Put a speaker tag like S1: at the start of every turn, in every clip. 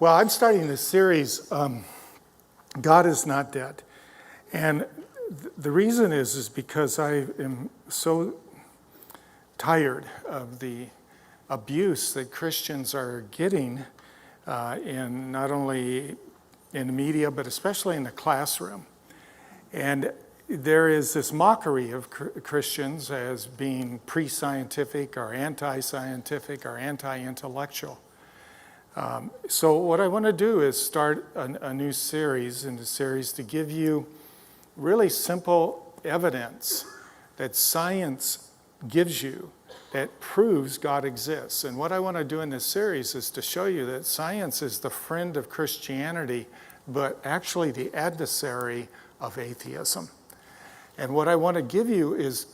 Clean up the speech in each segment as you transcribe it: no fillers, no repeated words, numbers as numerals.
S1: Well, I'm starting this series, God is Not Dead. And the reason is because I am so tired of the abuse that Christians are getting in not only in the media, but especially in the classroom. And there is this mockery of Christians as being pre-scientific or anti-scientific or anti-intellectual. So what I want to do is start a new series to give you really simple evidence that science gives you that proves God exists. And what I want to do in this series is to show you that science is the friend of Christianity, but actually the adversary of atheism. And what I want to give you is,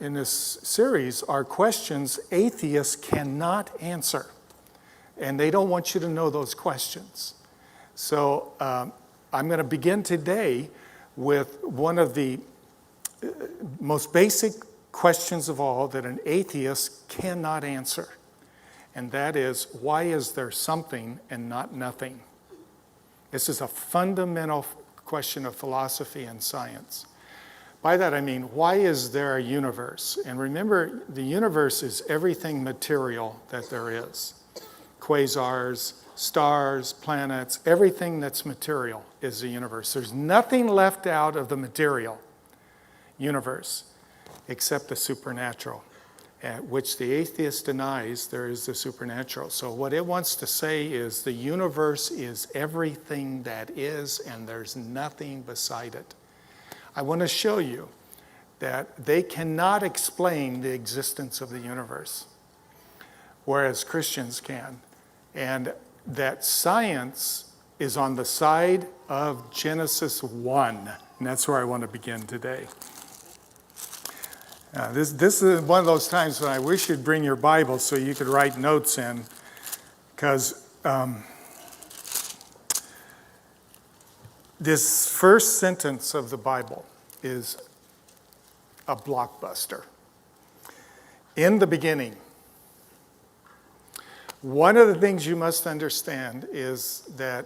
S1: in this series, are questions atheists cannot answer. And they don't want you to know those questions. So I'm going to begin today with one of the most basic questions of all that an atheist cannot answer. And that is, why is there something and not nothing? This is a fundamental question of philosophy and science. By that I mean, why is there a universe? And remember, the universe is everything material that there is. Quasars, stars, planets, everything that's material is the universe. There's nothing left out of the material universe except the supernatural, which the atheist denies there is the supernatural. So what it wants to say is the universe is everything that is, and there's nothing beside it. I want to show you that they cannot explain the existence of the universe, whereas Christians can. And that science is on the side of Genesis 1. And that's where I want to begin today. This is one of those times when I wish you'd bring your Bible so you could write notes in. Because this first sentence of the Bible is a blockbuster. In the beginning. One of the things you must understand is that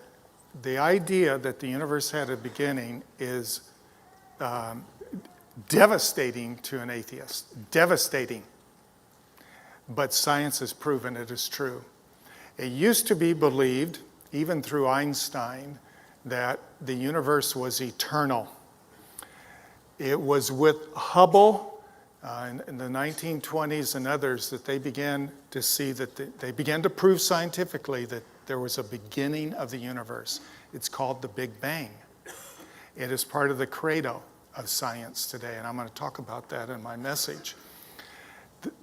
S1: the idea that the universe had a beginning is devastating to an atheist. Devastating. But science has proven it is true. It used to be believed, even through Einstein, that the universe was eternal. It was with Hubble in the 1920s and others that they began to see that they began to prove scientifically that there was a beginning of the universe. It's called the Big Bang. It is part of the credo of science today, and I'm going to talk about that in my message.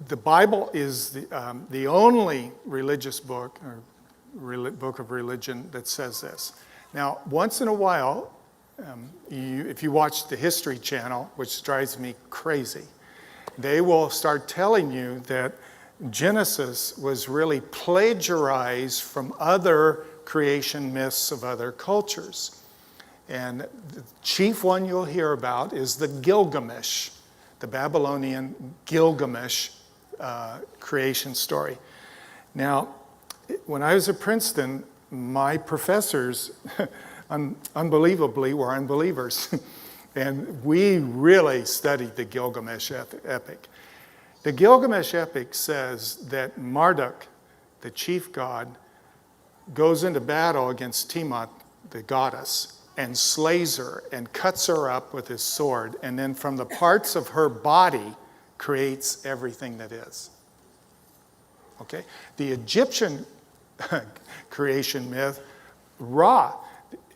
S1: The Bible is the only religious book, or book of religion, that says this. Now, once in a while, if you watch the History Channel, which drives me crazy, they will start telling you that Genesis was really plagiarized from other creation myths of other cultures. And the chief one you'll hear about is the Gilgamesh, the Babylonian Gilgamesh creation story. Now, when I was at Princeton, my professors, unbelievably, were unbelievers. And we really studied the Gilgamesh epic. The Gilgamesh epic says that Marduk, the chief god, goes into battle against Tiamat, the goddess, and slays her and cuts her up with his sword, and then from the parts of her body creates everything that is. Okay? The Egyptian creation myth, Ra,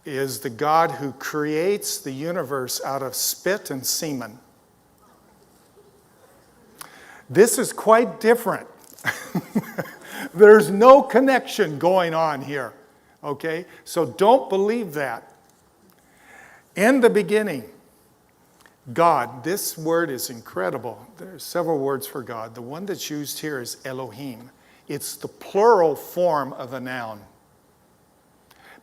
S1: is the God who creates the universe out of spit and semen. This is quite different. There's no connection going on here, okay? So don't believe that. In the beginning, God, this word is incredible. There's several words for God. The one that's used here is Elohim. It's the plural form of a noun.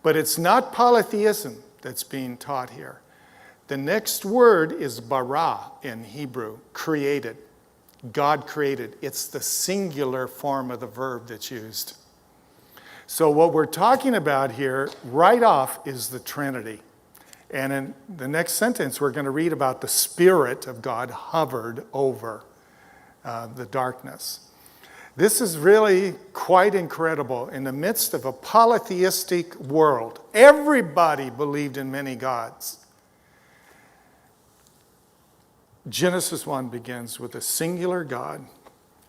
S1: But it's not polytheism that's being taught here. The next word is bara in Hebrew, created. God created. It's the singular form of the verb that's used. So what we're talking about here right off is the Trinity. And in the next sentence, we're going to read about the Spirit of God hovered over the darkness. This is really quite incredible. In the midst of a polytheistic world, everybody believed in many gods. Genesis 1 begins with a singular God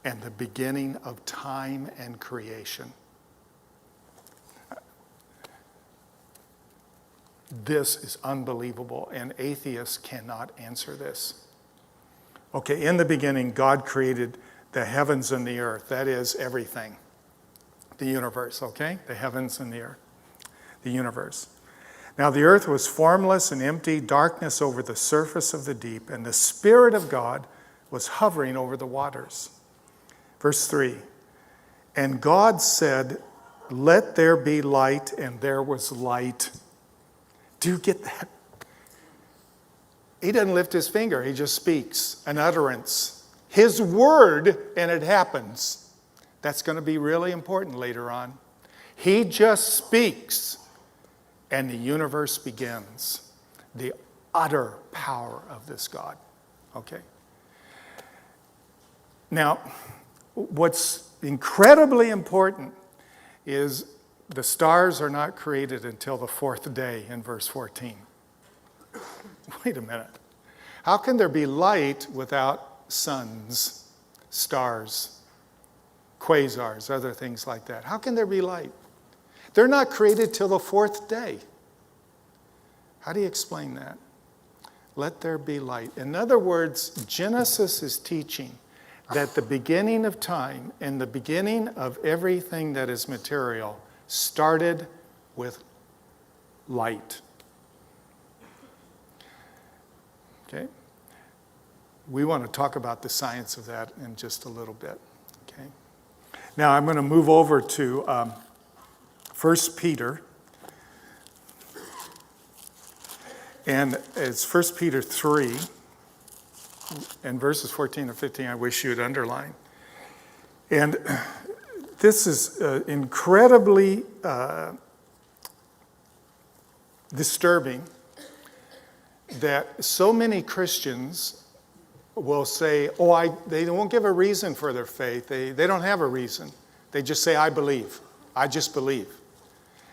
S1: and the beginning of time and creation. This is unbelievable, and atheists cannot answer this. Okay, in the beginning, God created the heavens and the earth. That is everything. The universe, okay? The heavens and the earth. The universe. Now the earth was formless and empty, darkness over the surface of the deep, and the Spirit of God was hovering over the waters. Verse 3, and God said, let there be light, and there was light. Do you get that? He doesn't lift his finger, he just speaks, an utterance. His word, and it happens. That's going to be really important later on. He just speaks, and the universe begins. The utter power of this God. Okay. Now, what's incredibly important is the stars are not created until the fourth day in verse 14. Wait a minute. How can there be light without suns, stars, quasars, other things like that? How can there be light? They're not created till the fourth day. How do you explain that? Let there be light. In other words, Genesis is teaching that the beginning of time and the beginning of everything that is material started with light. Okay? We want to talk about the science of that in just a little bit. Okay? Now I'm going to move over to 1 Peter. And it's 1 Peter 3, and verses 14 and 15 I wish you'd underline. And this is incredibly disturbing that so many Christians will say, they won't give a reason for their faith. They don't have a reason. They just say, I believe. I just believe.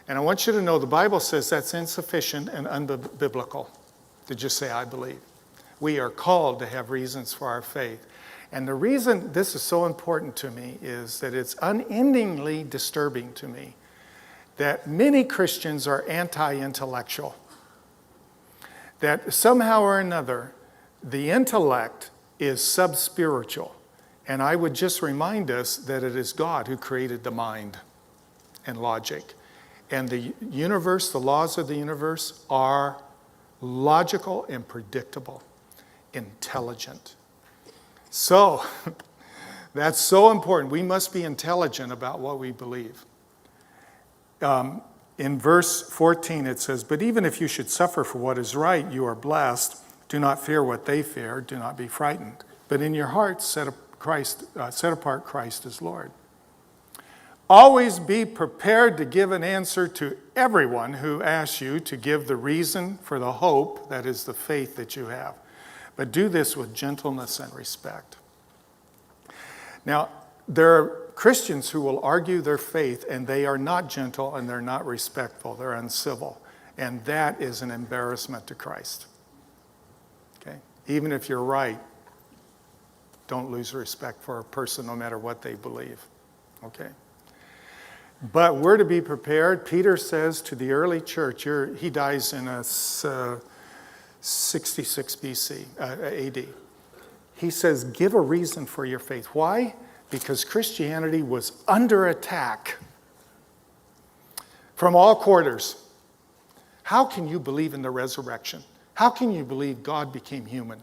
S1: And I want you to know the Bible says that's insufficient and unbiblical to just say, I believe. We are called to have reasons for our faith. And the reason this is so important to me is that it's unendingly disturbing to me that many Christians are anti-intellectual. That somehow or another, the intellect is sub-spiritual. And I would just remind us that it is God who created the mind and logic. And the universe, the laws of the universe are logical and predictable, intelligent. So, that's so important. We must be intelligent about what we believe. In verse 14 it says, but even if you should suffer for what is right, you are blessed. Do not fear what they fear. Do not be frightened. But in your hearts set apart Christ as Lord. Always be prepared to give an answer to everyone who asks you to give the reason for the hope, that is the faith that you have. But do this with gentleness and respect. Now, there are Christians who will argue their faith and they are not gentle and they're not respectful, they're uncivil. And that is an embarrassment to Christ. Okay? Even if you're right, don't lose respect for a person no matter what they believe. Okay? But we're to be prepared. Peter says to the early church, he dies in 66 BC, AD. He says, give a reason for your faith. Why? Because Christianity was under attack from all quarters. How can you believe in the resurrection? How can you believe God became human?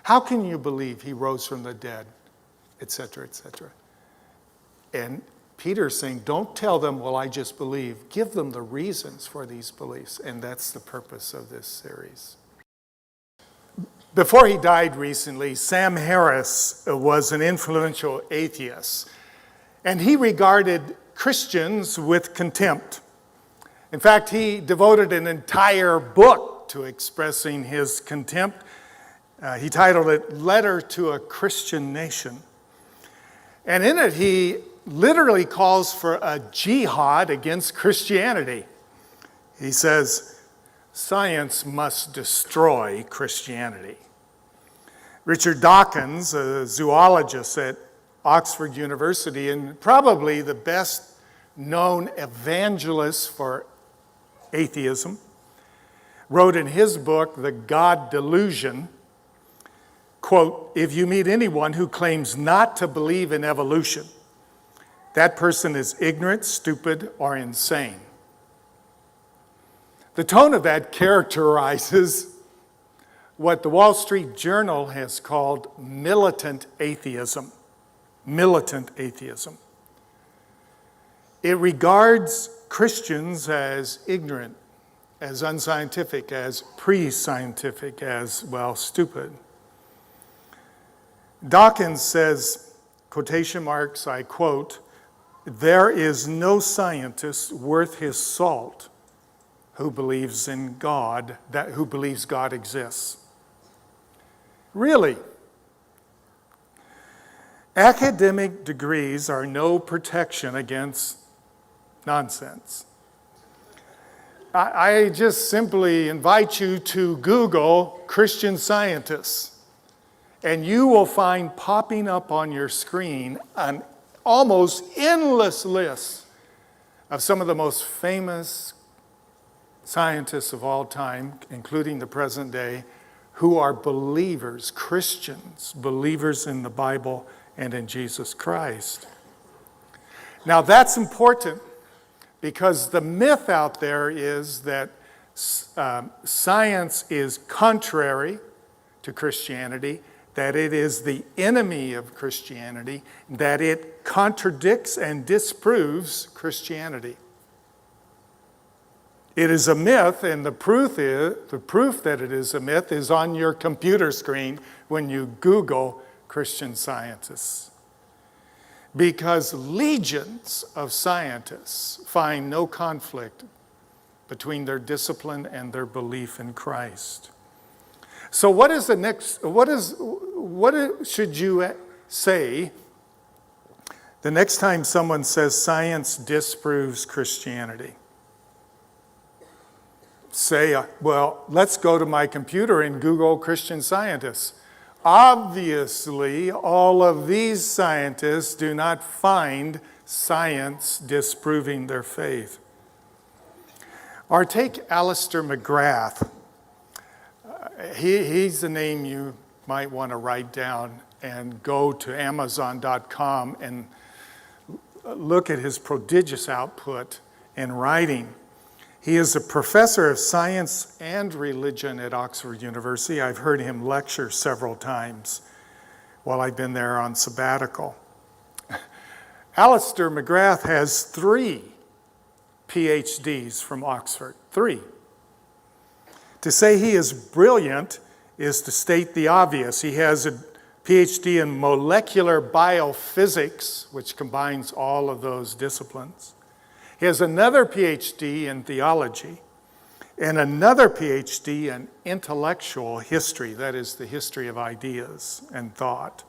S1: How can you believe he rose from the dead? Etc., etc. And Peter's saying, don't tell them, well, I just believe. Give them the reasons for these beliefs. And that's the purpose of this series. Before he died recently, Sam Harris was an influential atheist. And he regarded Christians with contempt. In fact, he devoted an entire book to expressing his contempt. He titled it Letter to a Christian Nation. And in it, he literally calls for a jihad against Christianity. He says, science must destroy Christianity. Richard Dawkins, a zoologist at Oxford University and probably the best known evangelist for atheism, wrote in his book, The God Delusion, quote, "If you meet anyone who claims not to believe in evolution, that person is ignorant, stupid, or insane." The tone of that characterizes what the Wall Street Journal has called militant atheism. Militant atheism. It regards Christians as ignorant, as unscientific, as pre-scientific, as, well, stupid. Dawkins says, quotation marks, I quote, "There is no scientist worth his salt who believes in God, who believes God exists." Really? Academic degrees are no protection against nonsense. I just simply invite you to Google Christian Scientists, and you will find popping up on your screen an almost endless list of some of the most famous scientists of all time, including the present day, who are believers, Christians, believers in the Bible and in Jesus Christ. Now that's important because the myth out there is that science is contrary to Christianity, that it is the enemy of Christianity, that it contradicts and disproves Christianity. It is a myth, and the proof that it is a myth is on your computer screen when you Google Christian Scientists. Because legions of scientists find no conflict between their discipline and their belief in Christ. So what should you say the next time someone says science disproves Christianity? Say, well, let's go to my computer and Google Christian Scientists. Obviously, all of these scientists do not find science disproving their faith. Or take Alistair McGrath. He's the name you might want to write down and go to Amazon.com and look at his prodigious output in writing. He is a professor of science and religion at Oxford University. I've heard him lecture several times while I've been there on sabbatical. Alistair McGrath has 3 PhDs from Oxford. 3. To say he is brilliant is to state the obvious. He has a PhD in molecular biophysics, which combines all of those disciplines. He has another PhD in theology and another PhD in intellectual history, that is, the history of ideas and thought.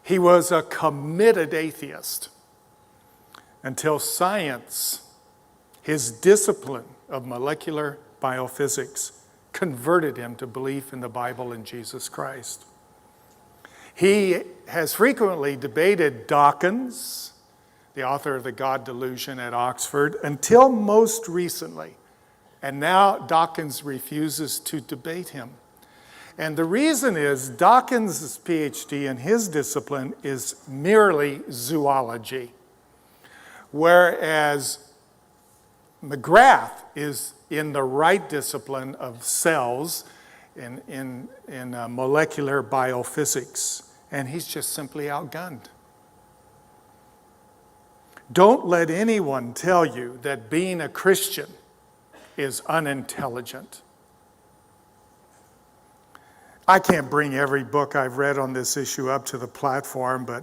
S1: He was a committed atheist until science, his discipline of molecular biophysics, converted him to belief in the Bible and Jesus Christ. He has frequently debated Dawkins, the author of The God Delusion at Oxford, until most recently. And now Dawkins refuses to debate him. And the reason is Dawkins' PhD in his discipline is merely zoology, whereas McGrath is in the right discipline of cells in molecular biophysics, and he's just simply outgunned. Don't let anyone tell you that being a Christian is unintelligent. I can't bring every book I've read on this issue up to the platform, but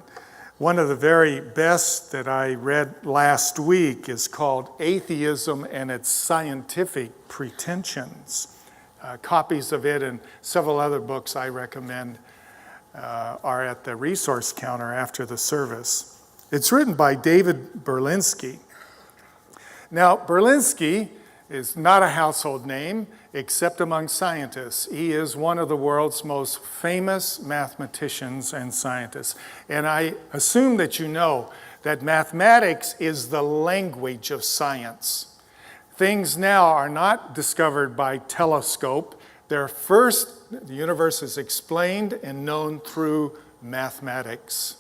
S1: One of the very best that I read last week is called Atheism and Its Scientific Pretensions. Copies of it and several other books I recommend are at the resource counter after the service. It's written by David Berlinski. Now, Berlinski is not a household name except among scientists. He is one of the world's most famous mathematicians and scientists. And I assume that you know that mathematics is the language of science. Things now are not discovered by telescope. They're first, the universe is explained and known through mathematics.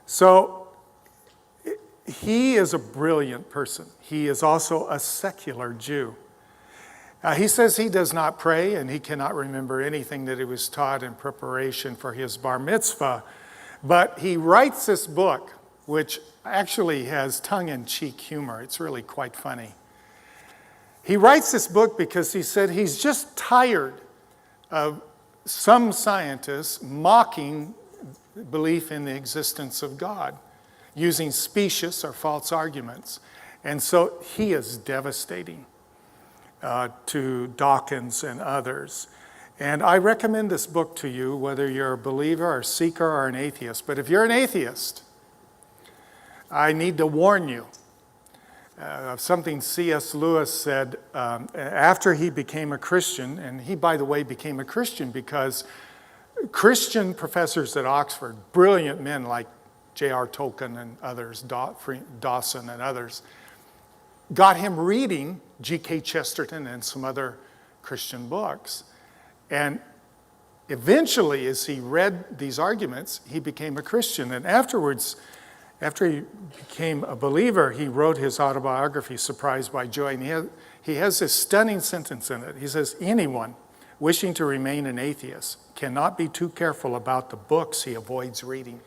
S1: So he is a brilliant person. He is also a secular Jew. He says he does not pray and he cannot remember anything that he was taught in preparation for his bar mitzvah. But he writes this book, which actually has tongue-in-cheek humor. It's really quite funny. He writes this book because he said he's just tired of some scientists mocking belief in the existence of God, using specious or false arguments. And so he is devastating to Dawkins and others. And I recommend this book to you, whether you're a believer or seeker or an atheist. But if you're an atheist, I need to warn you of something C.S. Lewis said after he became a Christian. And he, by the way, became a Christian because Christian professors at Oxford, brilliant men like J.R. Tolkien and others, Dawson and others, got him reading G.K. Chesterton and some other Christian books. And eventually, as he read these arguments, he became a Christian. And afterwards, after he became a believer, he wrote his autobiography, Surprised by Joy. And he has this stunning sentence in it. He says, anyone wishing to remain an atheist cannot be too careful about the books he avoids reading.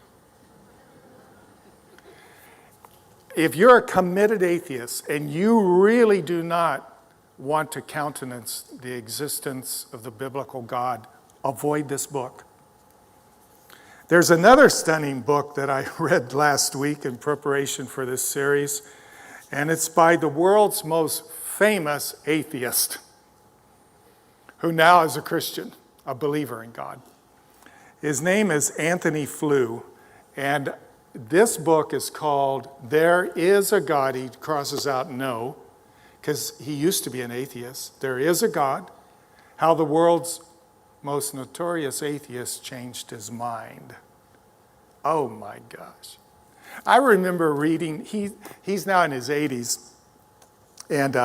S1: If you're a committed atheist and you really do not want to countenance the existence of the biblical God, avoid this book. There's another stunning book that I read last week in preparation for this series, and it's by the world's most famous atheist, who now is a Christian, a believer in God. His name is Anthony Flew, and this book is called There Is a God. He crosses out no, because he used to be an atheist. There is a God. How the world's most notorious atheist changed his mind. Oh my gosh. I remember reading, he's now in his 80s, and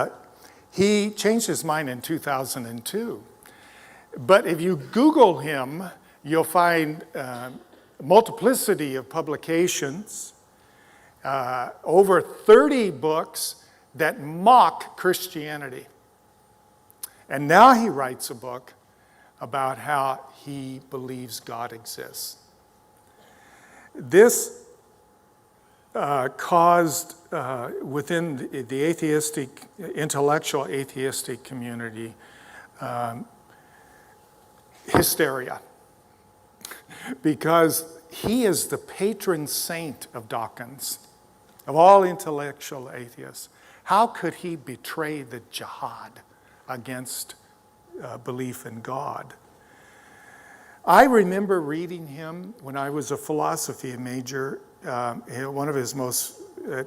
S1: he changed his mind in 2002. But if you Google him, you'll find multiplicity of publications, over 30 books that mock Christianity. And now he writes a book about how he believes God exists. This caused within the atheistic, intellectual atheistic community, hysteria. Because he is the patron saint of Dawkins, of all intellectual atheists. How could he betray the jihad against belief in God? I remember reading him when I was a philosophy major. At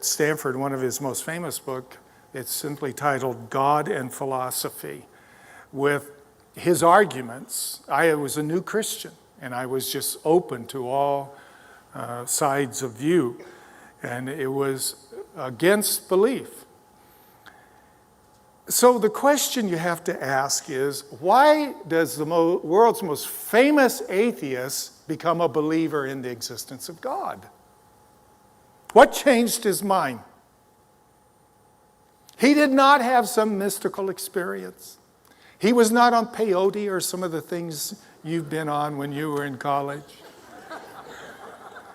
S1: Stanford, one of his most famous books, it's simply titled God and Philosophy. With his arguments, I was a new Christian, and I was just open to all sides of view. And it was against belief. So the question you have to ask is, why does the world's most famous atheist become a believer in the existence of God? What changed his mind? He did not have some mystical experience. He was not on peyote or some of the things you've been on when you were in college.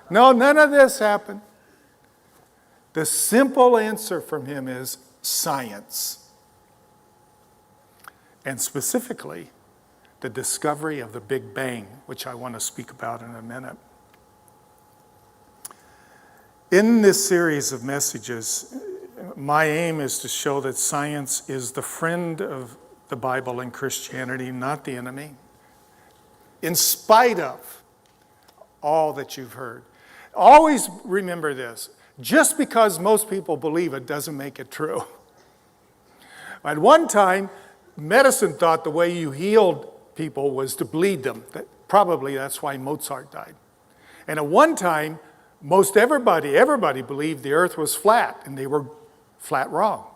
S1: No, none of this happened. The simple answer from him is science. And specifically, the discovery of the Big Bang, which I want to speak about in a minute. In this series of messages, my aim is to show that science is the friend of the Bible and Christianity, not the enemy, in spite of all that you've heard. Always remember this. Just because most people believe it doesn't make it true. At one time, medicine thought the way you healed people was to bleed them. Probably that's why Mozart died. And at one time, most everybody believed the earth was flat, and they were flat wrong.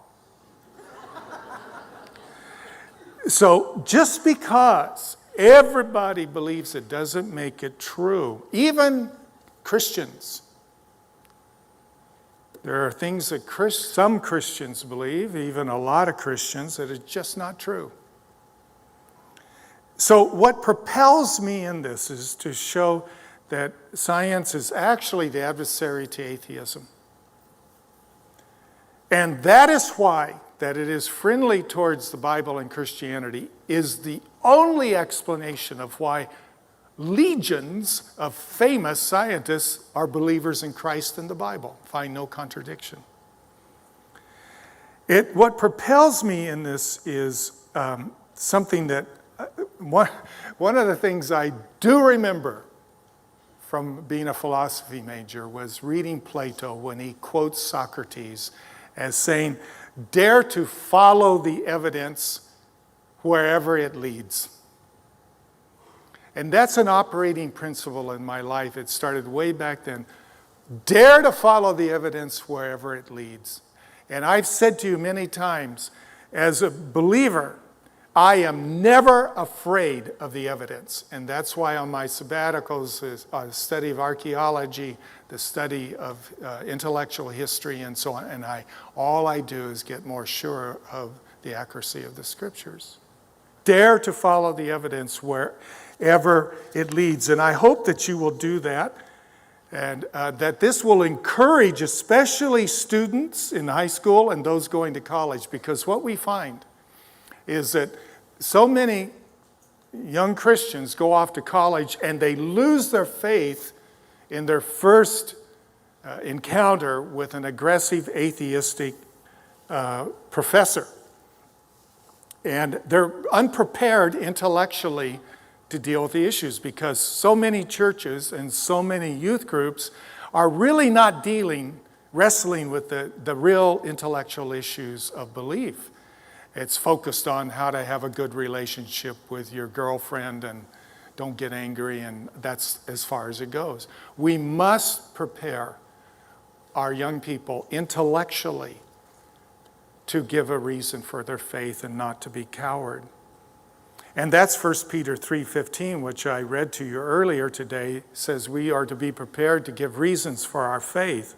S1: So just because everybody believes it doesn't make it true. Even Christians. There are things that some Christians believe, even a lot of Christians, that are just not true. So what propels me in this is to show that science is actually the adversary to atheism. And that is why that it is friendly towards the Bible and Christianity is the only explanation of why legions of famous scientists are believers in Christ and the Bible. Find no contradiction. What propels me in this is something that, one of the things I do remember from being a philosophy major was reading Plato when he quotes Socrates as saying, "Dare to follow the evidence wherever it leads." And that's an operating principle in my life. It started way back then. Dare to follow the evidence wherever it leads. And I've said to you many times, as a believer, I am never afraid of the evidence. And that's why on my sabbaticals, the study of archaeology, the study of intellectual history, and so on, and all I do is get more sure of the accuracy of the scriptures. Dare to follow the evidence wherever it leads. And I hope that you will do that, and that this will encourage especially students in high school and those going to college, because what we find is that so many young Christians go off to college and they lose their faith in their first encounter with an aggressive atheistic professor. And they're unprepared intellectually to deal with the issues, because so many churches and so many youth groups are really not wrestling with the real intellectual issues of belief. It's focused on how to have a good relationship with your girlfriend and don't get angry, and that's as far as it goes. We must prepare our young people intellectually to give a reason for their faith and not to be coward. And that's 1 Peter 3:15, which I read to you earlier today, says we are to be prepared to give reasons for our faith.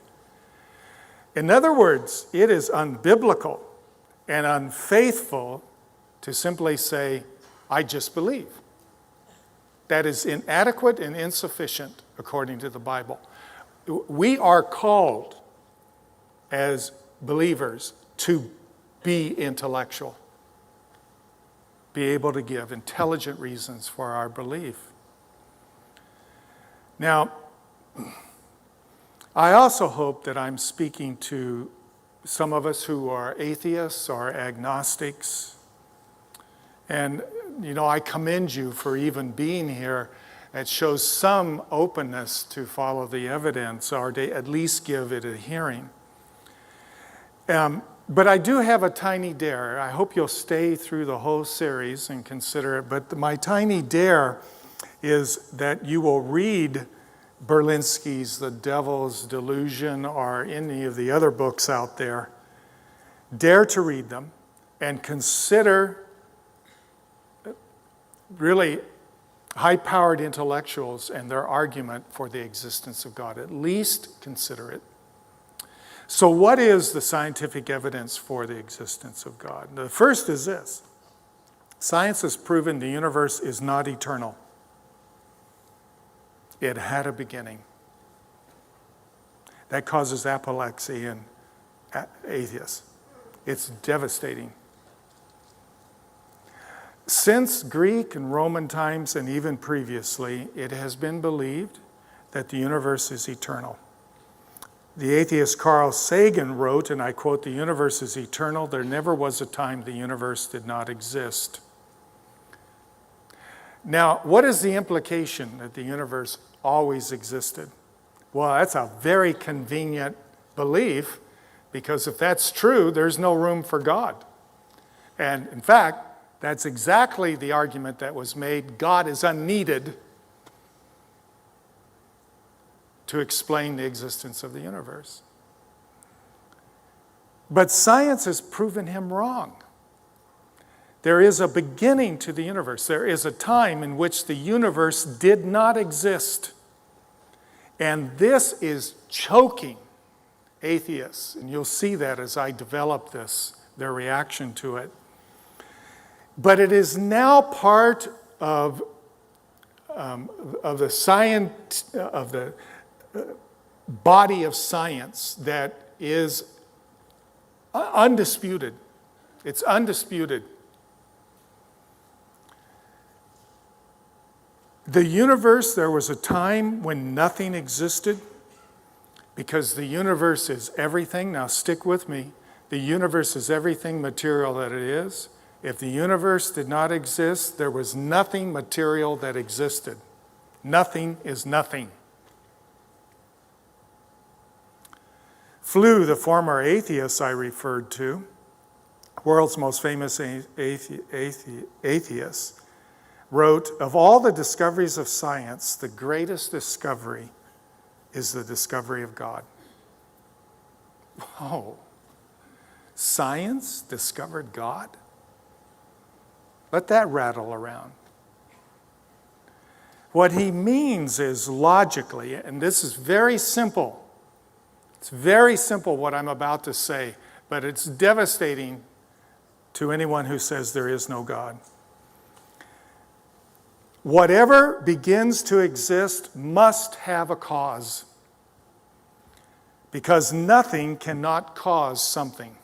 S1: In other words, it is unbiblical and unfaithful to simply say, I just believe. That is inadequate and insufficient according to the Bible. We are called as believers to be intellectual, be able to give intelligent reasons for our belief. Now, I also hope that I'm speaking to some of us who are atheists or agnostics. And, I commend you for even being here. It shows some openness to follow the evidence, or to at least give it a hearing. But I do have a tiny dare. I hope you'll stay through the whole series and consider it. But my tiny dare is that you will read Berlinski's The Devil's Delusion or any of the other books out there. Dare to read them and consider really high-powered intellectuals and their argument for the existence of God. At least consider it. So what is the scientific evidence for the existence of God? The first is this. Science has proven the universe is not eternal. It had a beginning. That causes apoplexy in atheists. It's devastating. Since Greek and Roman times, and even previously, it has been believed that the universe is eternal. The atheist Carl Sagan wrote, and I quote, "The universe is eternal. There never was a time the universe did not exist." Now, what is the implication that the universe always existed? Well, that's a very convenient belief, because if that's true, there's no room for God. And in fact, that's exactly the argument that was made. God is unneeded to explain the existence of the universe. But science has proven him wrong. There is a beginning to the universe. There is a time in which the universe did not exist. And this is choking atheists. And you'll see that as I develop this, their reaction to it. But it is now part of the science, of the body of science that is undisputed. It's undisputed. The universe, there was a time when nothing existed, because the universe is everything. Now stick with me. The universe is everything material that it is. If the universe did not exist, there was nothing material that existed. Nothing is nothing. Flew, the former atheist I referred to, world's most famous atheist, wrote, "Of all the discoveries of science, the greatest discovery is the discovery of God." Oh, science discovered God? Let that rattle around. What he means is logically, and this is very simple. It's very simple what I'm about to say, but it's devastating to anyone who says there is no God. Whatever begins to exist must have a cause, because nothing cannot cause something.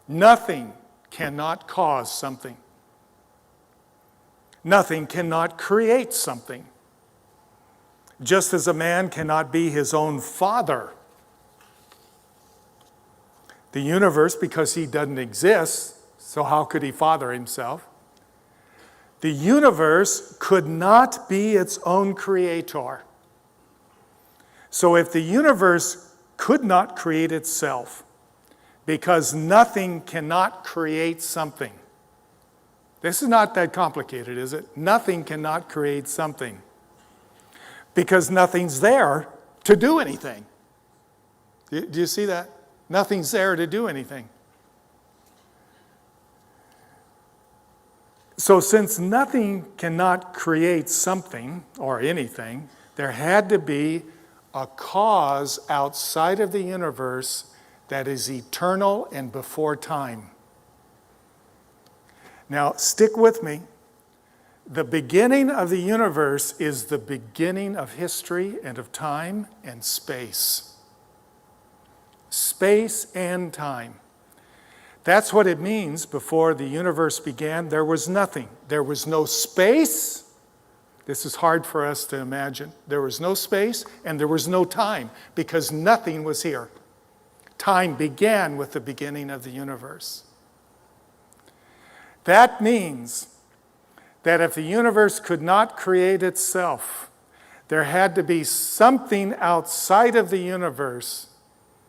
S1: Nothing cannot cause something. Nothing cannot create something. Just as a man cannot be his own father. The universe, because he doesn't exist, so how could he father himself? The universe could not be its own creator. So if the universe could not create itself, because nothing cannot create something. This is not that complicated, is it? Nothing cannot create something, because nothing's there to do anything. Do you see that? Nothing's there to do anything. So since nothing cannot create something or anything, there had to be a cause outside of the universe that is eternal and before time. Now, stick with me. The beginning of the universe is the beginning of history and of time and space. Space and time. That's what it means. Before the universe began, there was nothing. There was no space. This is hard for us to imagine. There was no space and there was no time, because nothing was here. Time began with the beginning of the universe. That means that if the universe could not create itself, there had to be something outside of the universe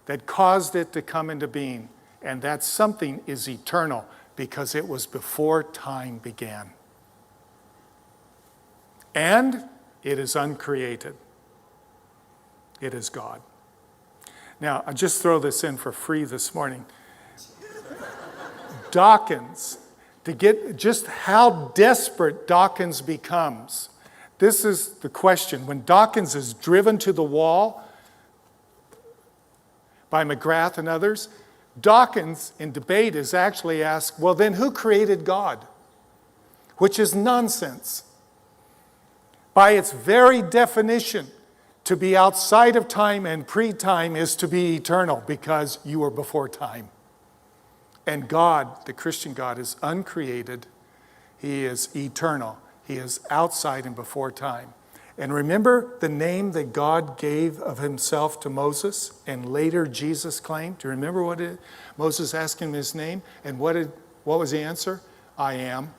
S1: that caused it to come into being. And that something is eternal, because it was before time began. And it is uncreated. It is God. Now, I'll just throw this in for free this morning. Dawkins, to get just how desperate Dawkins becomes. This is the question. When Dawkins is driven to the wall by McGrath and others, Dawkins in debate is actually asked, well, then who created God? Which is nonsense. By its very definition, to be outside of time and pre-time is to be eternal, because you are before time. And God, the Christian God, is uncreated. He is eternal. He is outside and before time. And remember the name that God gave of himself to Moses and later Jesus claimed? Do you remember Moses asked him his name? And what was the answer? I am.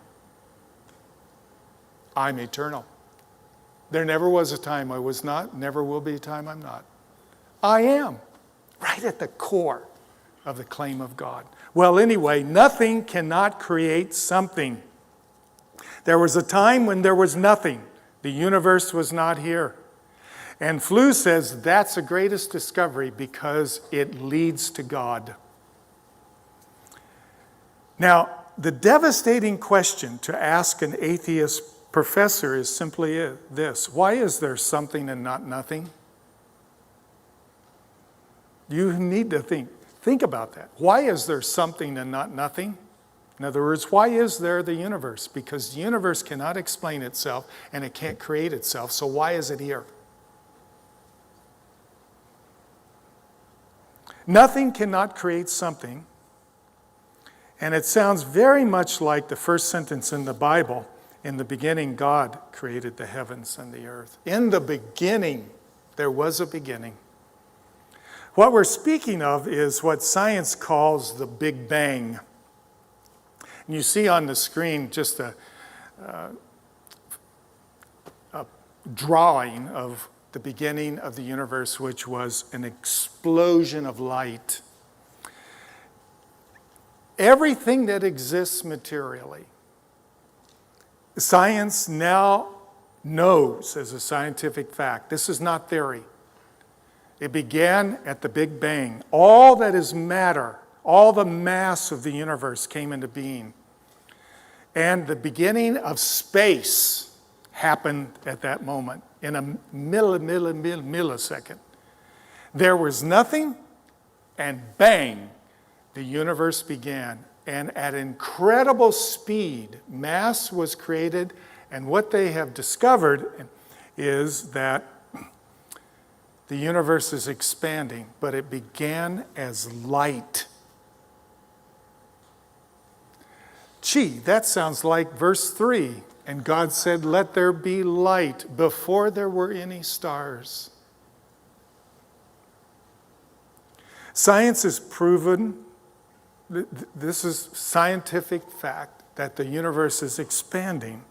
S1: I'm eternal. There never was a time I was not, never will be a time I'm not. I am. Right at the core of the claim of God. Well, anyway, nothing cannot create something. There was a time when there was nothing. The universe was not here. And Flew says that's the greatest discovery because it leads to God. Now, the devastating question to ask an atheist professor is simply this: why is there something and not nothing? You need to think about that. Why is there something and not nothing? In other words, why is there the universe? Because the universe cannot explain itself and it can't create itself, so why is it here? Nothing cannot create something, and it sounds very much like the first sentence in the Bible. In the beginning, God created the heavens and the earth. In the beginning, there was a beginning. What we're speaking of is what science calls the Big Bang. And you see on the screen just a drawing of the beginning of the universe, which was an explosion of light. Everything that exists materially, science now knows as a scientific fact. This is not theory. It began at the Big Bang. All that is matter, all the mass of the universe came into being. And the beginning of space happened at that moment in a millisecond. There was nothing, and bang, the universe began. And at incredible speed, mass was created. And what they have discovered is that the universe is expanding, but it began as light. Gee, that sounds like verse 3. And God said, "Let there be light," before there were any stars. Science has proven, this is scientific fact, that the universe is expanding.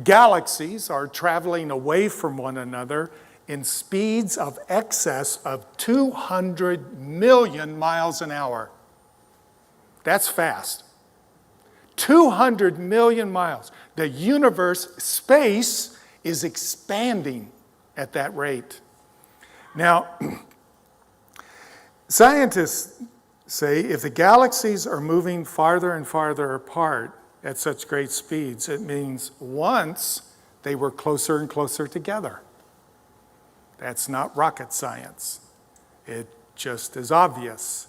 S1: Galaxies are traveling away from one another in speeds of excess of 200 million miles an hour. That's fast. 200 million miles. The universe, space, is expanding at that rate. Now, scientists say if the galaxies are moving farther and farther apart at such great speeds, it means once they were closer and closer together. That's not rocket science. It just is obvious.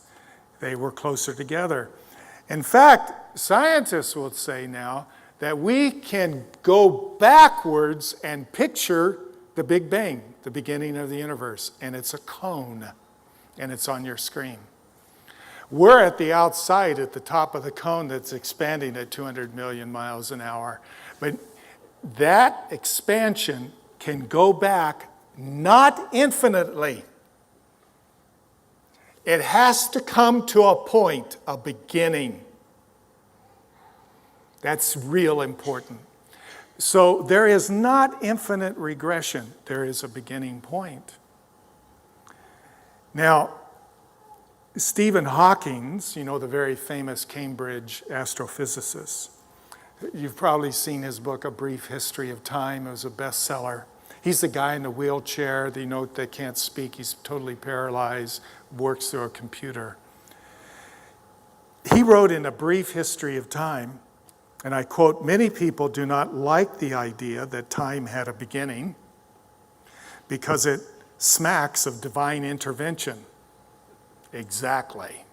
S1: They were closer together. In fact, scientists will say now that we can go backwards and picture the Big Bang, the beginning of the universe, and it's a cone, and it's on your screen. We're at the outside, at the top of the cone that's expanding at 200 million miles an hour. But that expansion can go back not infinitely. It has to come to a point, a beginning. That's real important. So there is not infinite regression. There is a beginning point. Now, Stephen Hawking, you know, the very famous Cambridge astrophysicist. You've probably seen his book, A Brief History of Time. It was a bestseller. He's the guy in the wheelchair, that can't speak. He's totally paralyzed, works through a computer. He wrote in A Brief History of Time, and I quote, "Many people do not like the idea that time had a beginning because it smacks of divine intervention." Exactly.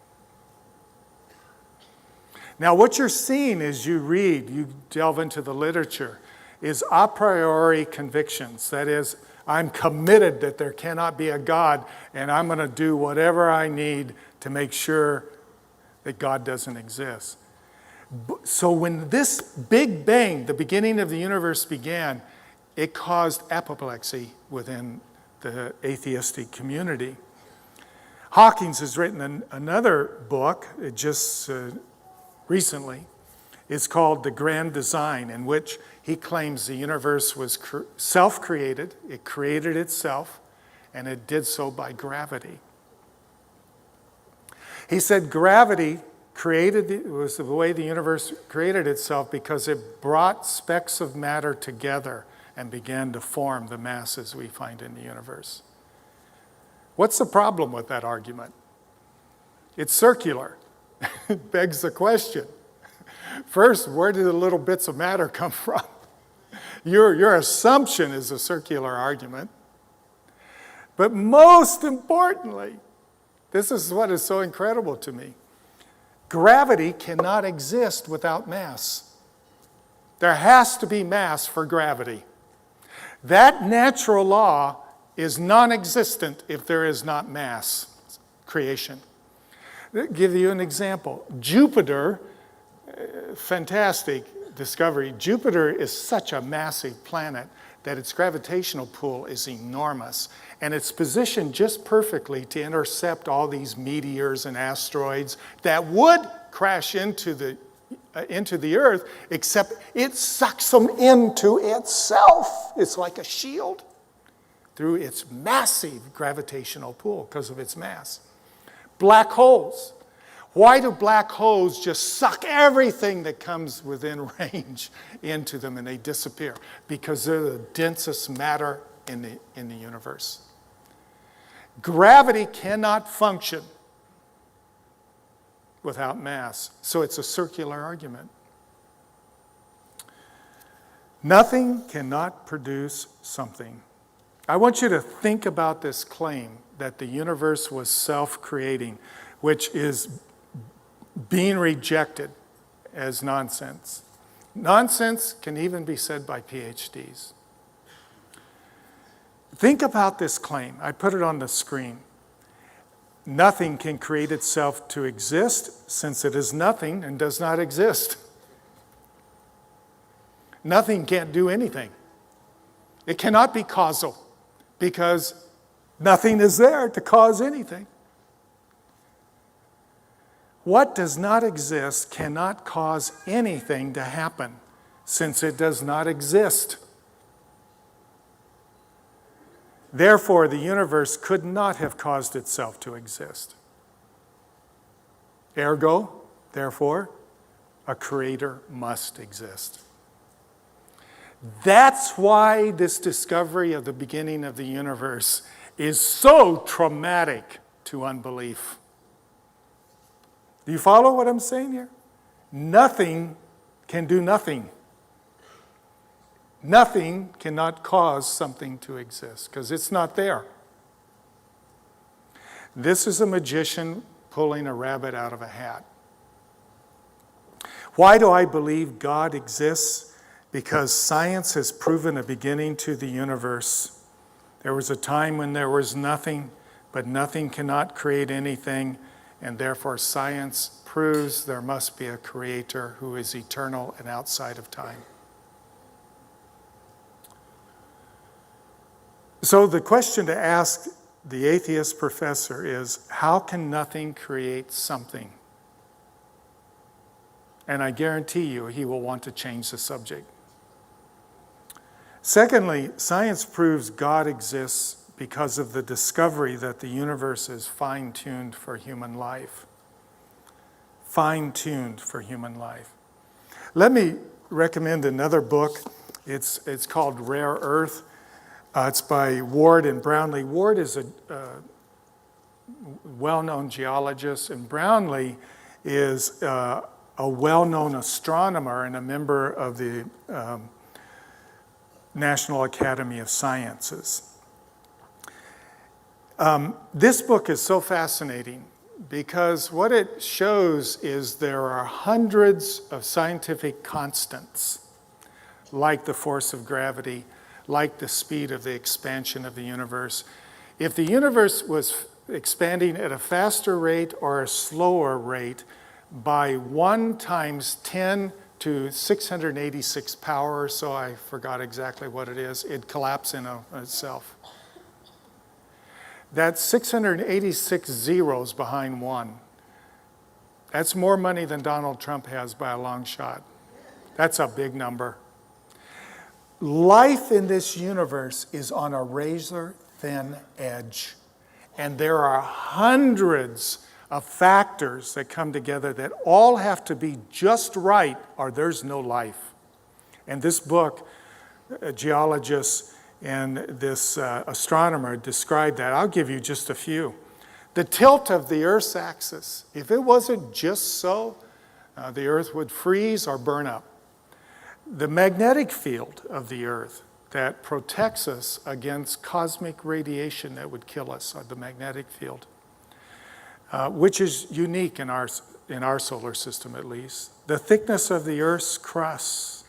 S1: Now, what you're seeing as you read, you delve into the literature, is a priori convictions. That is, I'm committed that there cannot be a God, and I'm going to do whatever I need to make sure that God doesn't exist. So when this Big Bang, the beginning of the universe, began, it caused apoplexy within the atheistic community. Hawkins has written another book, just recently. It's called The Grand Design, in which he claims the universe was self-created. It created itself, and it did so by gravity. He said gravity was the way the universe created itself because it brought specks of matter together and began to form the masses we find in the universe. What's the problem with that argument? It's circular. It begs the question. First, where did the little bits of matter come from? Your assumption is a circular argument. But most importantly, this is what is so incredible to me. Gravity cannot exist without mass. There has to be mass for gravity. That natural law is non-existent if there is not mass creation. I'll give you an example. Jupiter, fantastic discovery. Jupiter is such a massive planet that its gravitational pull is enormous. And it's positioned just perfectly to intercept all these meteors and asteroids that would crash into the Earth, except it sucks them into itself. It's like a shield through its massive gravitational pull because of its mass. Black holes. Why do black holes just suck everything that comes within range into them and they disappear? Because they're the densest matter in the universe. Gravity cannot function without mass, so it's a circular argument. Nothing cannot produce something. I want you to think about this claim that the universe was self-creating, which is being rejected as nonsense. Nonsense can even be said by PhDs. Think about this claim. I put it on the screen. Nothing can create itself to exist since it is nothing and does not exist. Nothing can't do anything. It cannot be causal because nothing is there to cause anything. What does not exist cannot cause anything to happen since it does not exist. Therefore, the universe could not have caused itself to exist. Ergo, therefore, a creator must exist. That's why this discovery of the beginning of the universe is so traumatic to unbelief. Do you follow what I'm saying here? Nothing can do nothing. Nothing cannot cause something to exist because it's not there. This is a magician pulling a rabbit out of a hat. Why do I believe God exists? Because science has proven a beginning to the universe. There was a time when there was nothing, but nothing cannot create anything, and therefore science proves there must be a creator who is eternal and outside of time. So the question to ask the atheist professor is, how can nothing create something? And I guarantee you he will want to change the subject. Secondly, science proves God exists because of the discovery that the universe is fine-tuned for human life. Fine-tuned for human life. Let me recommend another book. It's called Rare Earth. It's by Ward and Brownlee. Ward is a well-known geologist, and Brownlee is a well-known astronomer and a member of the National Academy of Sciences. This book is so fascinating because what it shows is there are hundreds of scientific constants, like the force of gravity, like the speed of the expansion of the universe. If the universe was expanding at a faster rate or a slower rate by 1 × 10⁻⁻⁻⁻⁻⁻⁻⁻⁻⁻⁻⁻⁻⁻⁻⁻⁻⁻⁻⁻⁻⁻⁻⁻⁻⁻⁻⁻⁻⁻⁻⁻⁻⁻⁻ to 686 power, so I forgot exactly what it is. It'd collapse in itself. That's 686 zeros behind one. That's more money than Donald Trump has by a long shot. That's a big number. Life in this universe is on a razor-thin edge. And there are hundreds of factors that come together that all have to be just right or there's no life. And this book, a geologist and this astronomer described that. I'll give you just a few. The tilt of the Earth's axis. If it wasn't just so, the Earth would freeze or burn up. The magnetic field of the Earth that protects us against cosmic radiation that would kill us, or the magnetic field, which is unique in our solar system at least. The thickness of the Earth's crust.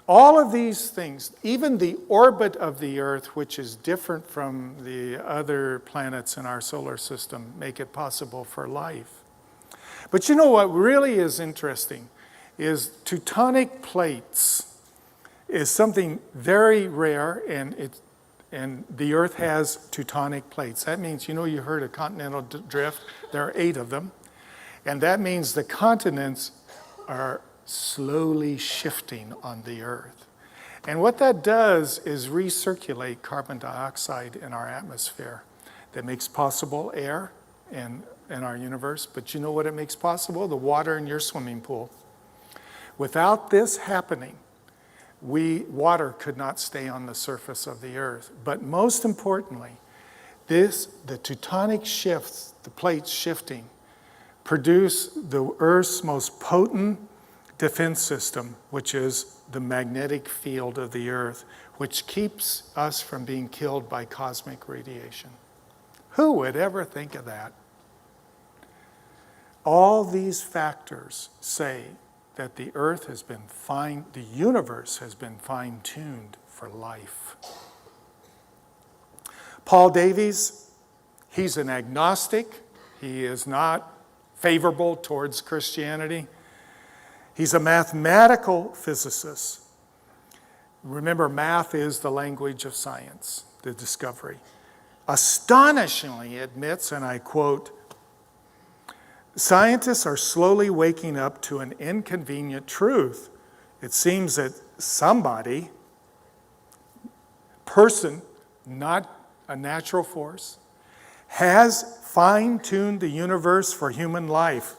S1: All of these things, even the orbit of the Earth, which is different from the other planets in our solar system, make it possible for life. But you know what really is interesting is tectonic plates is something very rare, and the Earth has tectonic plates. That means, you heard of continental drift. There are 8 of them. And that means the continents are slowly shifting on the Earth. And what that does is recirculate carbon dioxide in our atmosphere. That makes possible air in our universe. But you know what it makes possible? The water in your swimming pool. Without this happening, water could not stay on the surface of the Earth. But most importantly, the tectonic shifts, the plates shifting, produce the Earth's most potent defense system, which is the magnetic field of the Earth, which keeps us from being killed by cosmic radiation. Who would ever think of that? All these factors say that the universe has been fine-tuned for life. Paul Davies, he's an agnostic. He is not favorable towards Christianity. He's a mathematical physicist. Remember, math is the language of science, the discovery. Astonishingly admits, and I quote, "Scientists are slowly waking up to an inconvenient truth. It seems that somebody, person, not a natural force, has fine-tuned the universe for human life.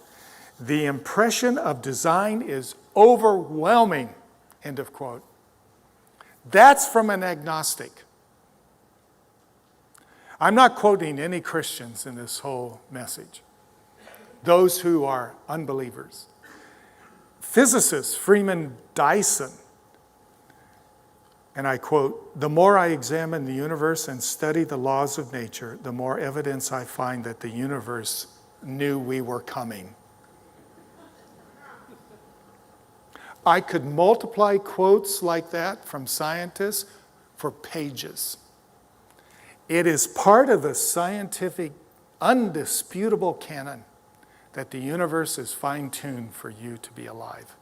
S1: The impression of design is overwhelming," end of quote. That's from an agnostic. I'm not quoting any Christians in this whole message. Those who are unbelievers. Physicist Freeman Dyson, and I quote, "The more I examine the universe and study the laws of nature, the more evidence I find that the universe knew we were coming." I could multiply quotes like that from scientists for pages. It is part of the scientific, undisputable canon that the universe is fine-tuned for you to be alive.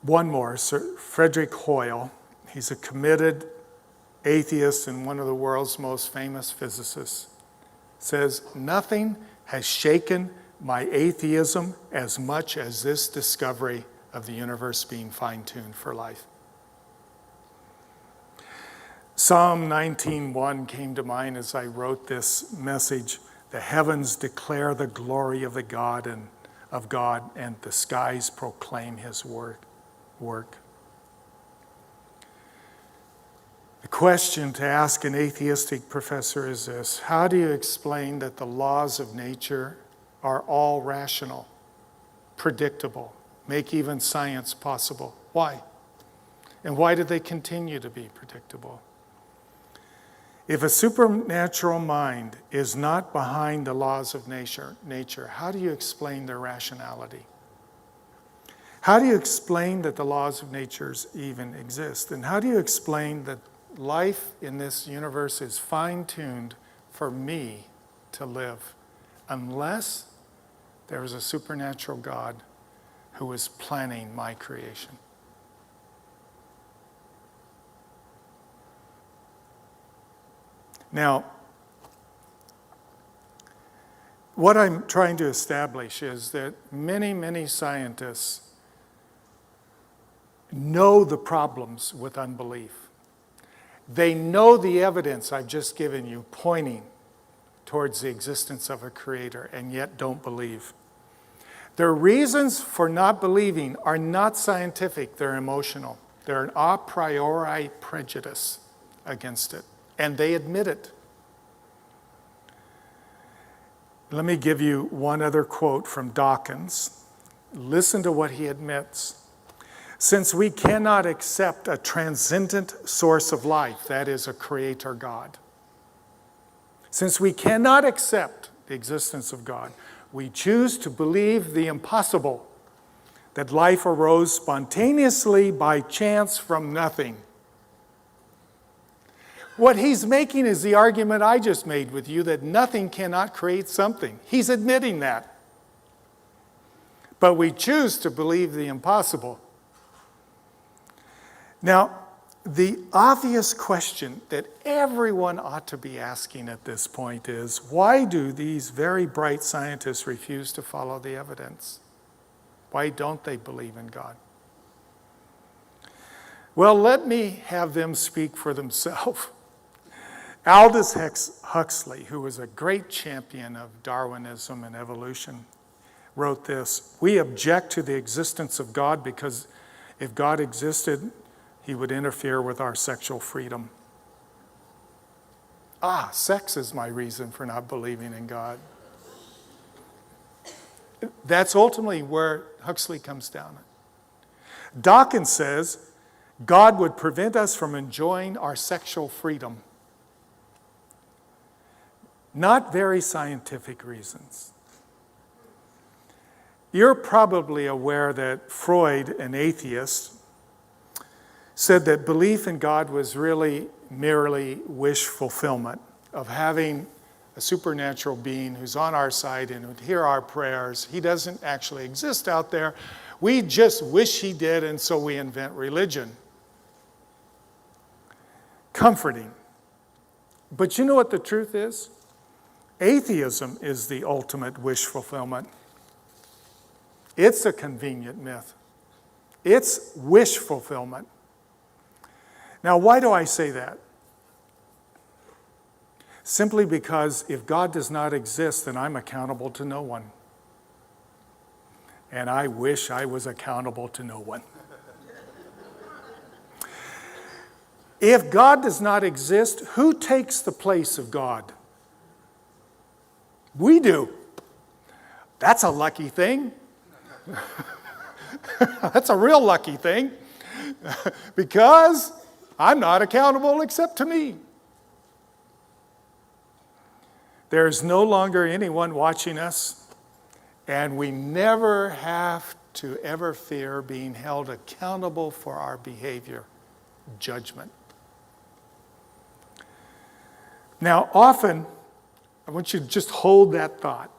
S1: One more, Sir Frederick Hoyle. He's a committed atheist and one of the world's most famous physicists. Says, "Nothing has shaken my atheism as much as this discovery of the universe being fine-tuned for life." Psalm 19:1 came to mind as I wrote this message. "The heavens declare the glory of God, and the skies proclaim his work." The question to ask an atheistic professor is this: how do you explain that the laws of nature are all rational, predictable, make even science possible? Why? And why do they continue to be predictable? If a supernatural mind is not behind the laws of nature, how do you explain their rationality? How do you explain that the laws of nature even exist? And how do you explain that life in this universe is fine-tuned for me to live unless there is a supernatural God who is planning my creation. Now, what I'm trying to establish is that many, many scientists know the problems with unbelief. They know the evidence I've just given you pointing towards the existence of a creator, and yet don't believe. Their reasons for not believing are not scientific, they're emotional. They're an a priori prejudice against it, and they admit it. Let me give you one other quote from Dawkins. Listen to what he admits. Since we cannot accept a transcendent source of life, that is a creator God, since we cannot accept the existence of God, we choose to believe the impossible, that life arose spontaneously by chance from nothing. What he's making is the argument I just made with you, that nothing cannot create something. He's admitting that. But we choose to believe the impossible. Now, the obvious question that everyone ought to be asking at this point is, why do these very bright scientists refuse to follow the evidence? Why don't they believe in God? Well, let me have them speak for themselves. Aldous Huxley, who was a great champion of Darwinism and evolution, wrote this: "We object to the existence of God because if God existed, he would interfere with our sexual freedom." Sex is my reason for not believing in God. That's ultimately where Huxley comes down. Dawkins says God would prevent us from enjoying our sexual freedom. Not very scientific reasons. You're probably aware that Freud, an atheist, said that belief in God was really merely wish fulfillment, of having a supernatural being who's on our side and would hear our prayers. He doesn't actually exist out there. We just wish he did, and so we invent religion. Comforting. But you know what the truth is? Atheism is the ultimate wish fulfillment. It's a convenient myth. It's wish fulfillment. Now, why do I say that? Simply because if God does not exist, then I'm accountable to no one. And I wish I was accountable to no one. If God does not exist, who takes the place of God? We do. That's a lucky thing. That's a real lucky thing. Because I'm not accountable except to me. There's no longer anyone watching us, and we never have to ever fear being held accountable for our behavior, judgment. Now, often, I want you to just hold that thought,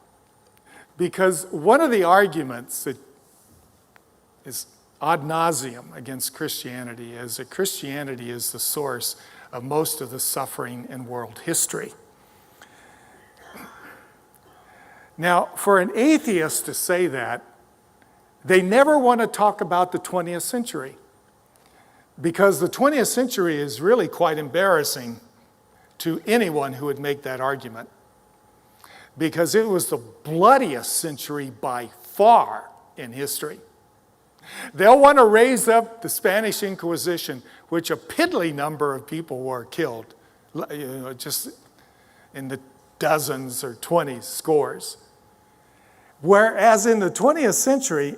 S1: because one of the arguments that is ad nauseum against Christianity is that Christianity is the source of most of the suffering in world history. Now, for an atheist to say that, they never want to talk about the 20th century, because the 20th century is really quite embarrassing to anyone who would make that argument, because it was the bloodiest century by far in history. They'll want to raise up the Spanish Inquisition, which a piddly number of people were killed, just in the dozens or 20s, scores. Whereas in the 20th century,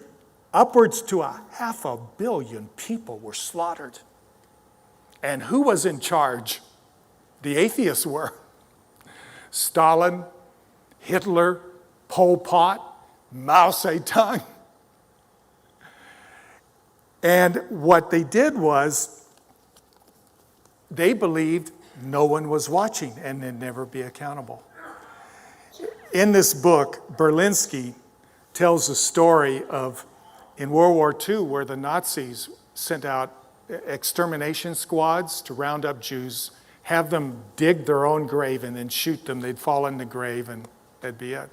S1: upwards to 500 million people were slaughtered. And who was in charge? The atheists were. Stalin, Hitler, Pol Pot, Mao Zedong. And what they did was, they believed no one was watching and they'd never be accountable. In this book, Berlinski tells a story of in World War II where the Nazis sent out extermination squads to round up Jews, have them dig their own grave and then shoot them. They'd fall in the grave and that'd be it.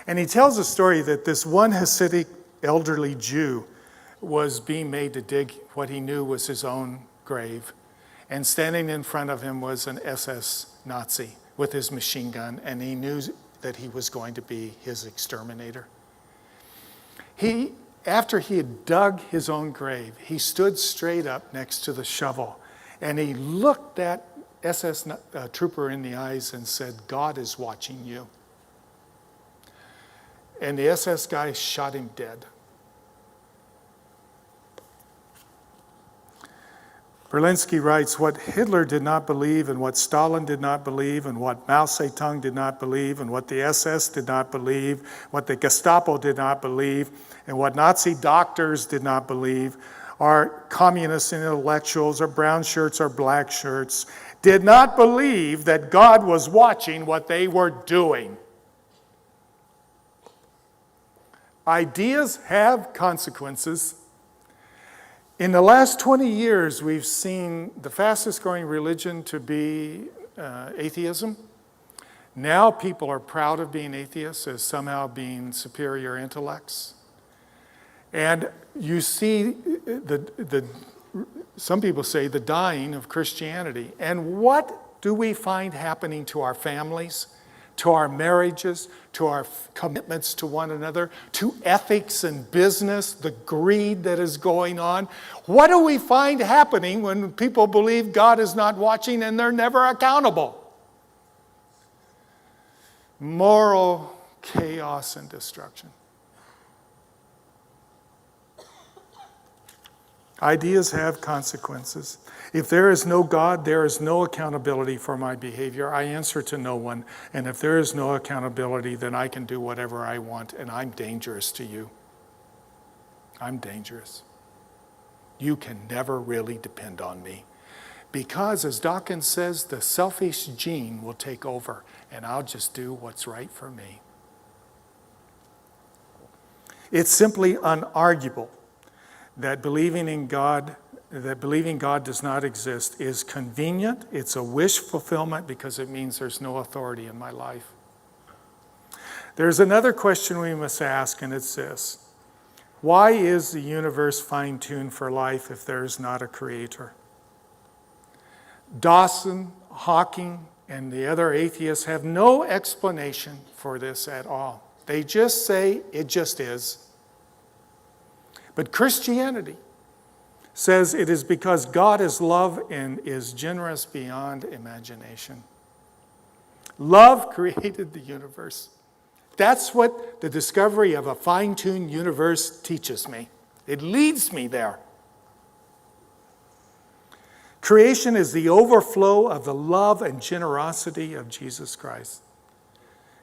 S1: And he tells a story that this one Hasidic elderly Jew was being made to dig what he knew was his own grave. And standing in front of him was an SS Nazi with his machine gun, and he knew that he was going to be his exterminator. After he had dug his own grave, he stood straight up next to the shovel, and he looked that SS trooper in the eyes and said, "God is watching you." And the SS guy shot him dead. Berlinski writes, what Hitler did not believe and what Stalin did not believe and what Mao Zedong did not believe and what the SS did not believe, what the Gestapo did not believe, and what Nazi doctors did not believe, our communist intellectuals, our brown shirts, our black shirts, did not believe that God was watching what they were doing. Ideas have consequences. In the last 20 years, we've seen the fastest growing religion to be atheism. Now people are proud of being atheists as somehow being superior intellects. And you see some people say the dying of Christianity. And what do we find happening to our families, to our marriages, to our commitments to one another, to ethics and business, the greed that is going on? What do we find happening when people believe God is not watching and they're never accountable? Moral chaos and destruction. Ideas have consequences. If there is no God, there is no accountability for my behavior. I answer to no one. And if there is no accountability, then I can do whatever I want, and I'm dangerous to you. I'm dangerous. You can never really depend on me. Because, as Dawkins says, the selfish gene will take over, and I'll just do what's right for me. It's simply unarguable that believing God does not exist is convenient. It's a wish fulfillment because it means there's no authority in my life. There's another question we must ask, and it's this: why is the universe fine-tuned for life if there is not a creator? Dawson, Hawking, and the other atheists have no explanation for this at all. They just say it just is. But Christianity says it is because God is love and is generous beyond imagination. Love created the universe. That's what the discovery of a fine-tuned universe teaches me. It leads me there. Creation is the overflow of the love and generosity of Jesus Christ.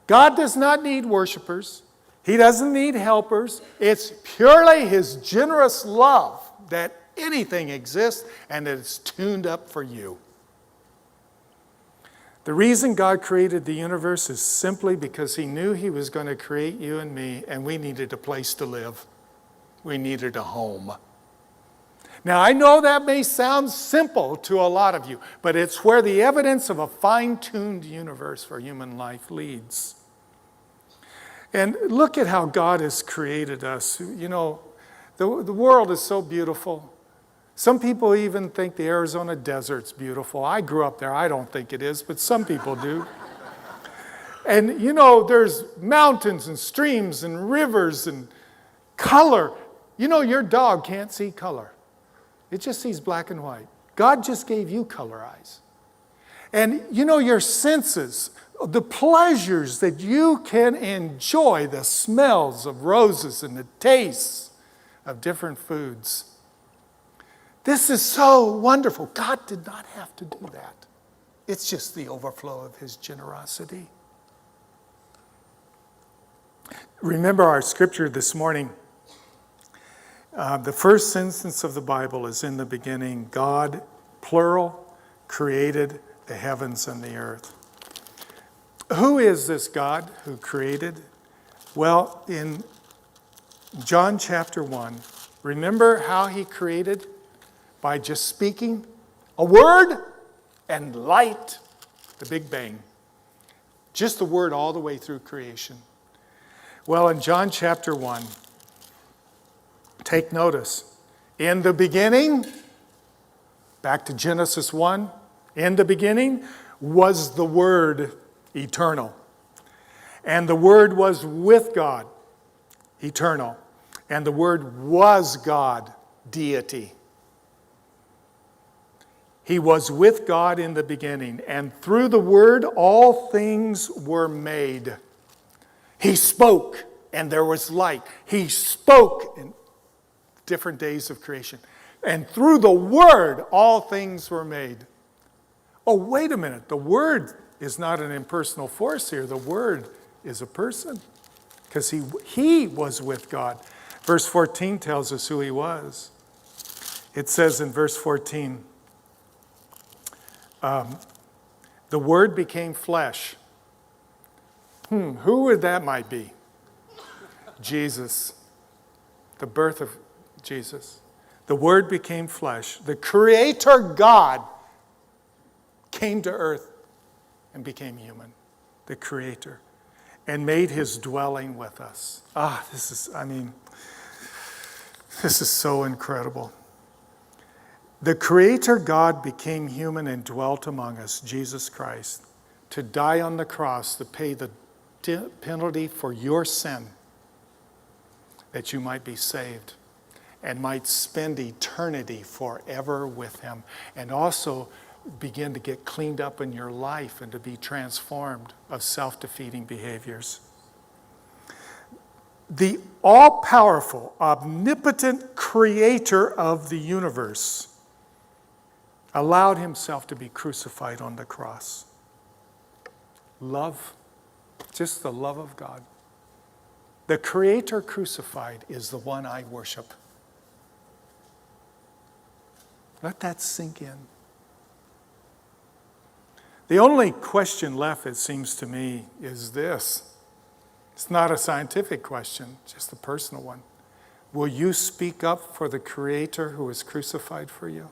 S1: God does not need worshipers. He doesn't need helpers. It's purely His generous love that anything exists and that it's tuned up for you. The reason God created the universe is simply because He knew He was going to create you and me, and we needed a place to live. We needed a home. Now, I know that may sound simple to a lot of you, but it's where the evidence of a fine-tuned universe for human life leads. And look at how God has created us. You know, the world is so beautiful. Some people even think the Arizona desert's beautiful. I grew up there. I don't think it is, but some people do. And, you know, there's mountains and streams and rivers and color. You know, your dog can't see color. It just sees black and white. God just gave you color eyes. And, you know, your senses, the pleasures that you can enjoy, the smells of roses and the tastes of different foods. This is so wonderful. God did not have to do that. It's just the overflow of His generosity. Remember our scripture this morning. The first sentence of the Bible is in the beginning. God, plural, created the heavens and the earth. Who is this God who created? Well, in John chapter 1, remember how he created? By just speaking a word and light, the Big Bang. Just the word all the way through creation. Well, in John chapter 1, take notice. In the beginning, back to Genesis 1, in the beginning was the Word eternal. And the Word was with God, eternal. And the Word was God, deity. He was with God in the beginning, and through the Word all things were made. He spoke, and there was light. He spoke in different days of creation. And through the Word all things were made. Oh, wait a minute. The Word is not an impersonal force here. The Word is a person, because he was with God. Verse 14 tells us who he was. It says in verse 14, the Word became flesh. Who would that might be? Jesus. The birth of Jesus. The Word became flesh. The Creator God came to earth and became human. The Creator. And made his dwelling with us. This is so incredible. The Creator God became human and dwelt among us, Jesus Christ, to die on the cross to pay the penalty for your sin, that you might be saved and might spend eternity forever with him, and also begin to get cleaned up in your life and to be transformed of self-defeating behaviors. The all-powerful, omnipotent Creator of the universe allowed himself to be crucified on the cross. Love, just the love of God. The Creator crucified is the one I worship. Let that sink in. The only question left, it seems to me, is this. It's not a scientific question, just a personal one. Will you speak up for the Creator who was crucified for you?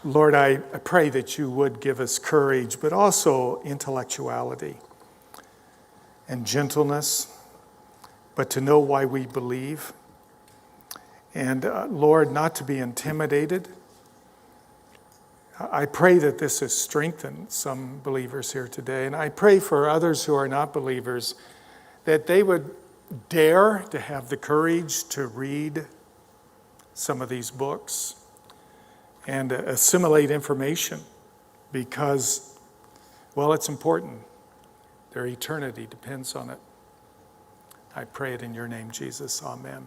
S1: Lord, I pray that you would give us courage, but also intellectuality and gentleness, but to know why we believe. And Lord, not to be intimidated. I pray that this has strengthened some believers here today. And I pray for others who are not believers that they would dare to have the courage to read some of these books and assimilate information, because, well, it's important. Their eternity depends on it. I pray it in your name, Jesus. Amen.